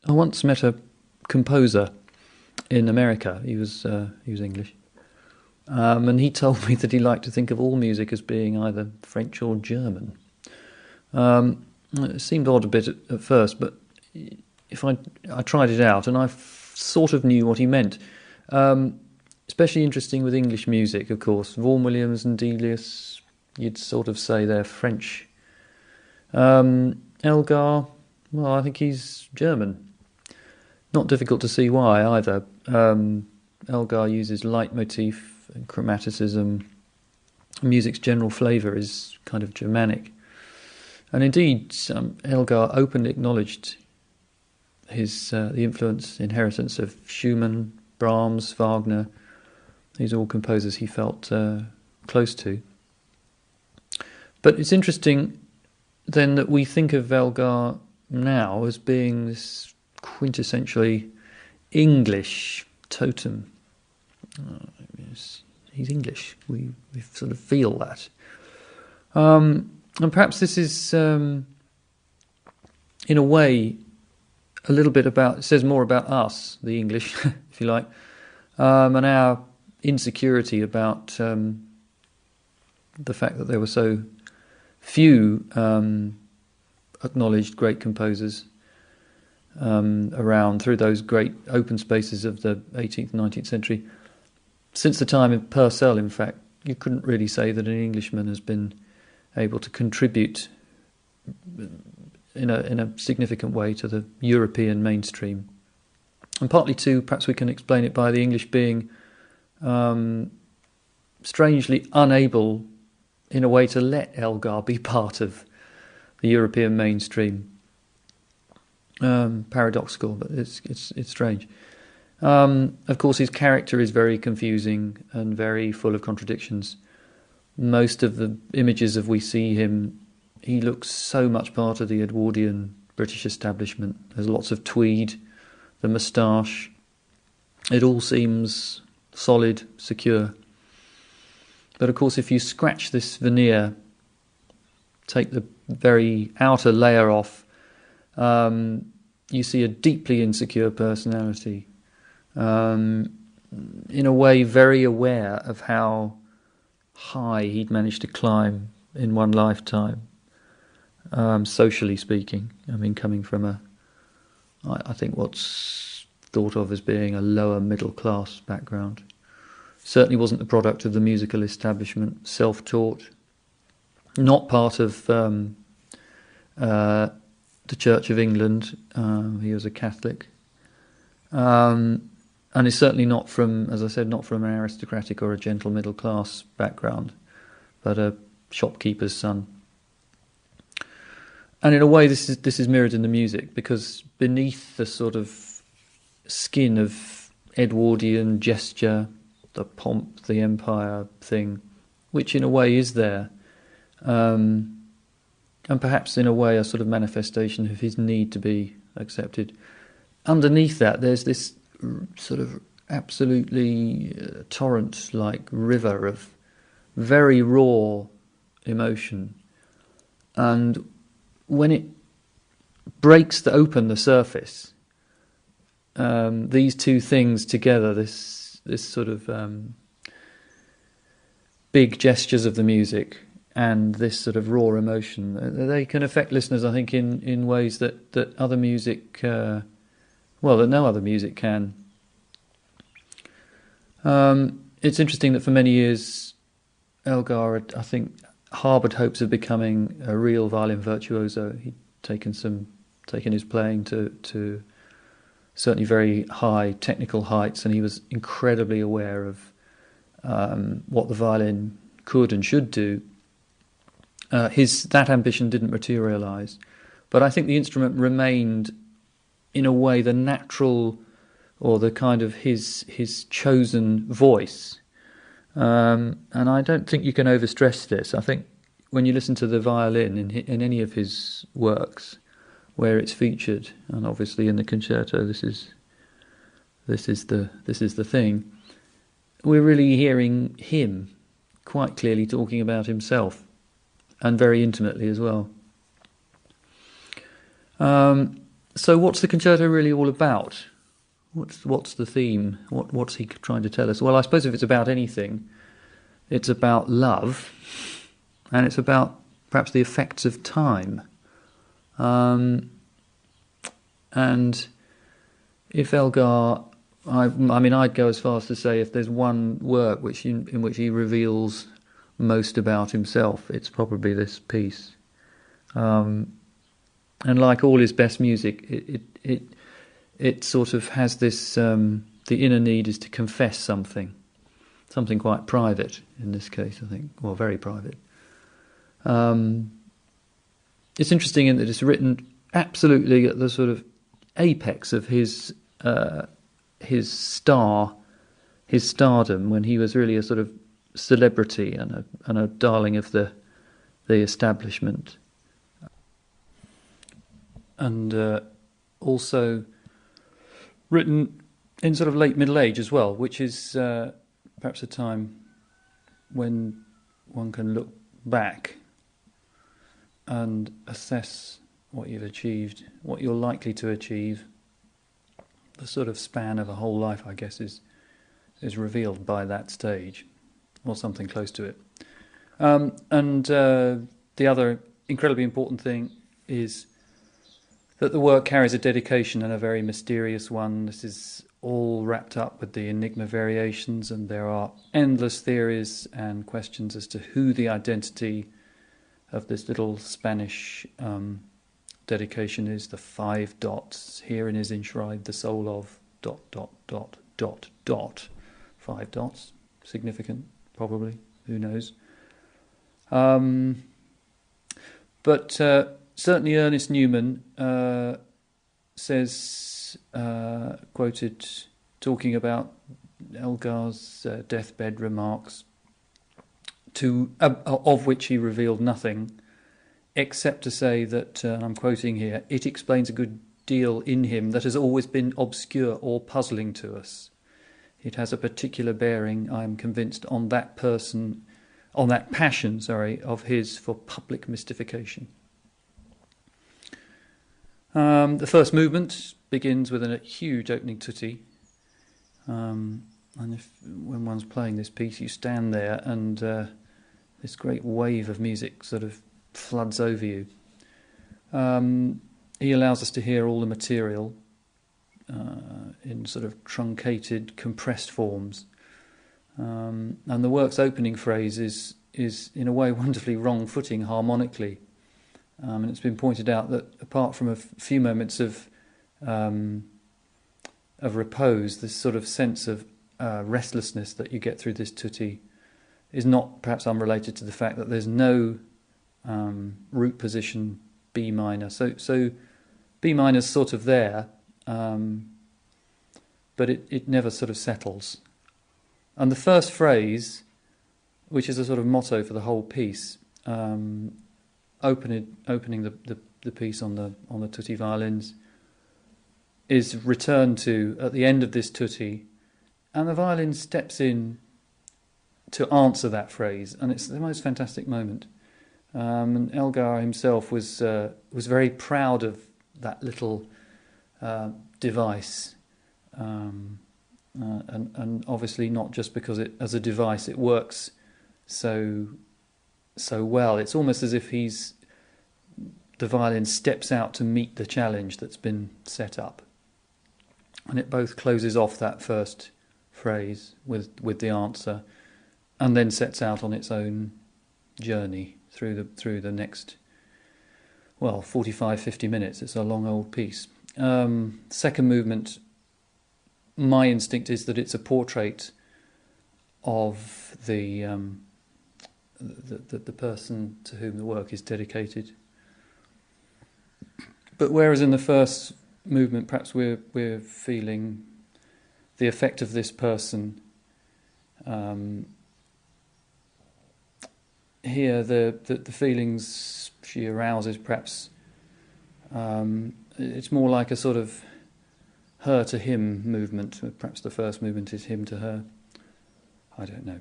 I once met a composer in America. He was English, and he told me that he liked to think of all music as being either French or German. It seemed odd a bit at first, but if I tried it out, and I sort of knew what he meant. Especially interesting with English music, of course. Vaughan Williams and Delius, you'd sort of say they're French. Elgar, well, I think he's German. Not difficult to see why either. Elgar uses leitmotif and chromaticism. Music's general flavour is kind of Germanic. And indeed, Elgar openly acknowledged the influence, inheritance of Schumann, Brahms, Wagner. These are all composers he felt close to. But it's interesting then that we think of Elgar now as being this quintessentially English totem. He's English. We sort of feel that. And perhaps this is, in a way, a little bit about, it says more about us, the English, if you like, and our insecurity about the fact that there were so few acknowledged great composers around through those great open spaces of the 18th and 19th century. Since the time of Purcell, in fact, you couldn't really say that an Englishman has been able to contribute in a significant way to the European mainstream. And partly too, perhaps we can explain it by the English being strangely unable, in a way, to let Elgar be part of the European mainstream. Paradoxical, but it's strange. Of course, his character is very confusing and very full of contradictions. Most of the images of we see him, he looks so much part of the Edwardian British establishment. There's lots of tweed, the moustache. It all seems solid, secure. But of course, if you scratch this veneer, take the very outer layer off, you see a deeply insecure personality. In a way, very aware of how high he'd managed to climb in one lifetime, socially speaking. I mean, coming from I think what's thought of as being a lower middle class background. Certainly wasn't the product of the musical establishment, self-taught, not part of the Church of England. He was a Catholic. And is certainly not from, as I said, not from an aristocratic or a gentle middle class background, but a shopkeeper's son. And in a way, this is mirrored in the music, because beneath the sort of skin of Edwardian gesture, the pomp, the empire thing, which in a way is there, and perhaps in a way a sort of manifestation of his need to be accepted. Underneath that, there's this sort of absolutely torrent-like river of very raw emotion, and when it breaks open the surface, these two things together, this sort of big gestures of the music and this sort of raw emotion, they can affect listeners, I think, in ways that other music, that no other music can. It's interesting that for many years Elgar had, I think, harboured hopes of becoming a real violin virtuoso. He'd taken his playing to certainly very high technical heights, and he was incredibly aware of what the violin could and should do. That ambition didn't materialise, but I think the instrument remained, in a way, the natural, or the kind of his chosen voice. And I don't think you can overstress this. I think when you listen to the violin in any of his works, where it's featured, and obviously in the concerto, this is the thing. We're really hearing him quite clearly talking about himself, and very intimately as well. So what's the concerto really all about? What's the theme? What's he trying to tell us? Well, I suppose if it's about anything, it's about love, and it's about perhaps the effects of time. And if Elgar, I mean, I'd go as far as to say if there's one work in which he reveals most about himself, it's probably this piece. And like all his best music, it sort of has this, the inner need is to confess something quite private in this case, I think, well, very private. It's interesting in that it's written absolutely at the sort of apex of his stardom, when he was really a sort of celebrity and a darling of the establishment. And also written in sort of late middle age as well, which is perhaps a time when one can look back and assess what you've achieved, what you're likely to achieve. The sort of span of a whole life, I guess, is revealed by that stage, or something close to it. And the other incredibly important thing is that the work carries a dedication, and a very mysterious one. This is all wrapped up with the Enigma variations, and there are endless theories and questions as to who the identity of this little Spanish dedication is. The 5 dots. Herein is enshrined the soul of ... 5 dots. Significant, probably. Who knows? But certainly Ernest Newman says, quoted, talking about Elgar's deathbed remarks, of which he revealed nothing, except to say that, I'm quoting here, it explains a good deal in him that has always been obscure or puzzling to us. It has a particular bearing, I am convinced, on that passion, of his for public mystification. The first movement begins with a huge opening tutti, and when one's playing this piece, you stand there and this great wave of music sort of floods over you. He allows us to hear all the material in sort of truncated, compressed forms, and the work's opening phrase is in a way wonderfully wrong-footing harmonically. And it's been pointed out that apart from a few moments of repose, this sort of sense of restlessness that you get through this tutti is not perhaps unrelated to the fact that there's no root position B minor. So B minor's sort of there, but it never sort of settles. And the first phrase, which is a sort of motto for the whole piece, opening the piece on the tutti violins, is returned to at the end of this tutti, and the violin steps in to answer that phrase, and it's the most fantastic moment. And Elgar himself was very proud of that little device, and obviously not just because as a device it works so well. It's almost as if the violin steps out to meet the challenge that's been set up, and it both closes off that first phrase with the answer, and then sets out on its own journey through the next 45-50 minutes. It's a long old piece. Second movement, my instinct is that it's a portrait of the person to whom the work is dedicated. But whereas in the first movement perhaps we're feeling the effect of this person, here the feelings she arouses perhaps, it's more like a sort of her to him movement. Perhaps the first movement is him to her. I don't know.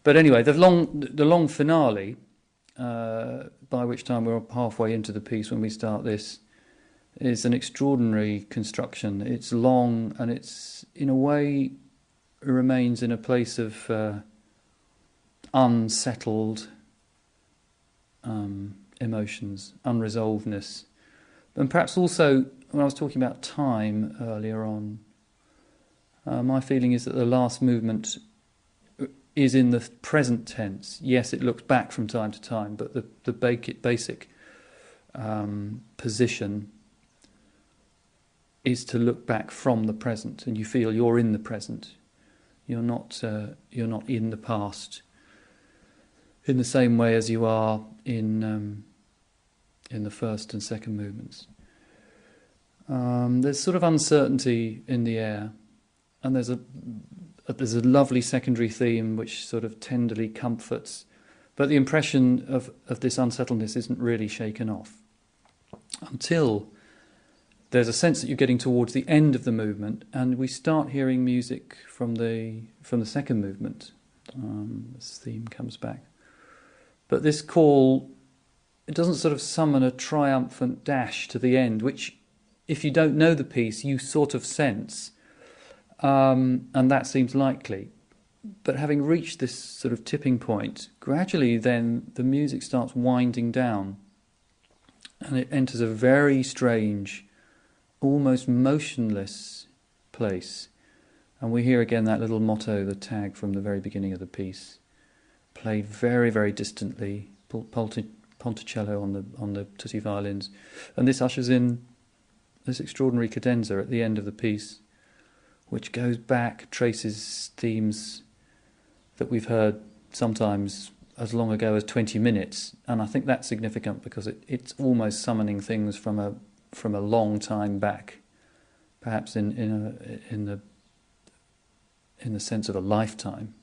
But anyway, the long finale, by which time we're halfway into the piece when we start this, is an extraordinary construction. It's long, and it's, in a way, remains in a place of unsettled emotions, unresolvedness. And perhaps also, when I was talking about time earlier on, my feeling is that the last movement is in the present tense. Yes, it looks back from time to time, but the basic position is to look back from the present, and you feel you're in the present. You're not in the past in the same way as you are in the first and second movements. There's sort of uncertainty in the air, and there's a lovely secondary theme which sort of tenderly comforts, but the impression of this unsettledness isn't really shaken off until there's a sense that you're getting towards the end of the movement, and we start hearing music from the second movement. This theme comes back, but this call, it doesn't sort of summon a triumphant dash to the end, which, if you don't know the piece, you sort of sense, and that seems likely. But having reached this sort of tipping point, gradually then the music starts winding down, and it enters a very strange, almost motionless place. And we hear again that little motto, the tag from the very beginning of the piece, played very, very distantly, Ponticello on the tutti violins, and this ushers in this extraordinary cadenza at the end of the piece, which goes back, traces themes that we've heard sometimes as long ago as 20 minutes, and I think that's significant because it's almost summoning things from a long time back, perhaps in the sense of a lifetime.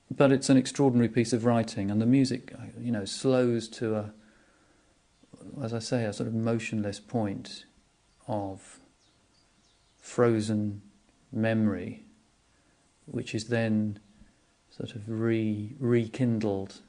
But it's an extraordinary piece of writing, and the music, slows to as I say, a sort of motionless point of frozen memory, which is then sort of rekindled